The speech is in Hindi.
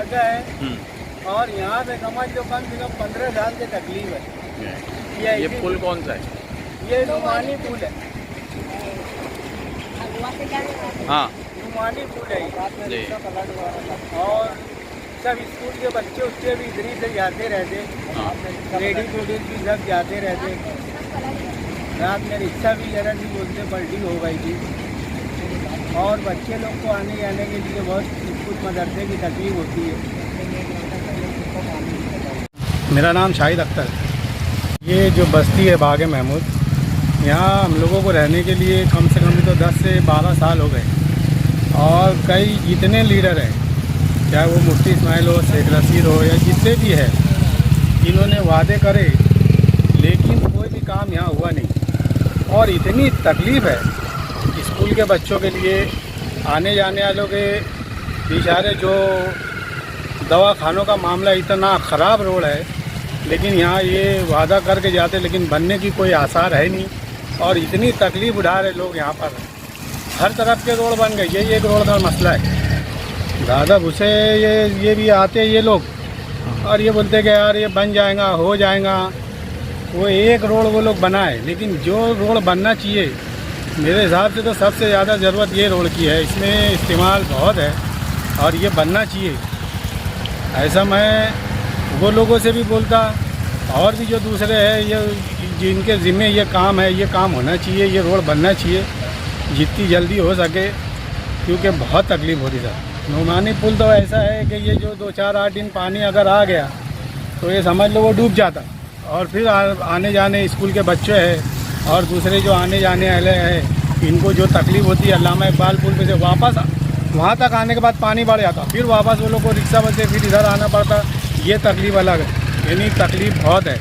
जगह है और यहाँ पे समझ लो कम से कम 15 साल की तकलीफ है। ये पुल कौन सा है? ये नुमानी पुल है। हाँ नुमानी पुल है जी। और सब स्कूल के बच्चे उससे भी इधर से जाते रहते, लेडीज वेडीज भी सब जाते रहते। रात में रिक्शा भी जरा नहीं बोलते पलटी हो गई थी और बच्चे लोग को आने जाने के लिए बहुत कुछ मदरसे की तकलीफ होती है। मेरा नाम शाहिद अख्तर है। ये जो बस्ती है बाग महमूद, यहाँ हम लोगों को रहने के लिए कम से कम तो 10 से 12 साल हो गए और कई जितने लीडर हैं, चाहे वो मुफ्ती इस्माइल हो, शेख रशीद हो या जितने भी हैं, इन्होंने वादे करे लेकिन कोई भी काम यहाँ हुआ नहीं। और इतनी तकलीफ़ है स्कूल के बच्चों के लिए, आने जाने वालों के बेचारे, जो दवाखानों का मामला, इतना ख़राब रोड है लेकिन यहाँ ये वादा करके जाते लेकिन बनने की कोई आसार है नहीं। और इतनी तकलीफ़ उठा रहे लोग यहाँ पर, हर तरफ के रोड बन गए, यही एक रोड का मसला है। दादा भूसे ये भी आते ये लोग और ये बोलते कि यार ये बन जाएगा, हो जाएगा। वो एक रोड वो लोग बनाए, लेकिन जो रोड बनना चाहिए मेरे हिसाब से तो सबसे ज़्यादा ज़रूरत ये रोड की है, इसमें इस्तेमाल बहुत है और ये बनना चाहिए। ऐसा मैं वो लोगों से भी बोलता और भी जो दूसरे हैं, ये जिनके ज़िम्मे ये काम है, ये काम होना चाहिए, ये रोड बनना चाहिए जितनी जल्दी हो सके, क्योंकि बहुत तकलीफ़ हो रही है। नुमानी पुल तो ऐसा है कि ये जो 2-4-8 दिन पानी अगर आ गया तो ये समझ लो वो डूब जाता और फिर आने जाने स्कूल के बच्चे हैं और दूसरे जो आने जाने वाले हैं, इनको जो तकलीफ़ होती है, अल्लामा इकबाल पुल पे से वापस वहाँ तक आने के बाद पानी बढ़ जाता, फिर वापस वो लोग को रिक्शा बस से फिर इधर आना पड़ता। ये तकलीफ़ अलग है, यानी तकलीफ़ बहुत है।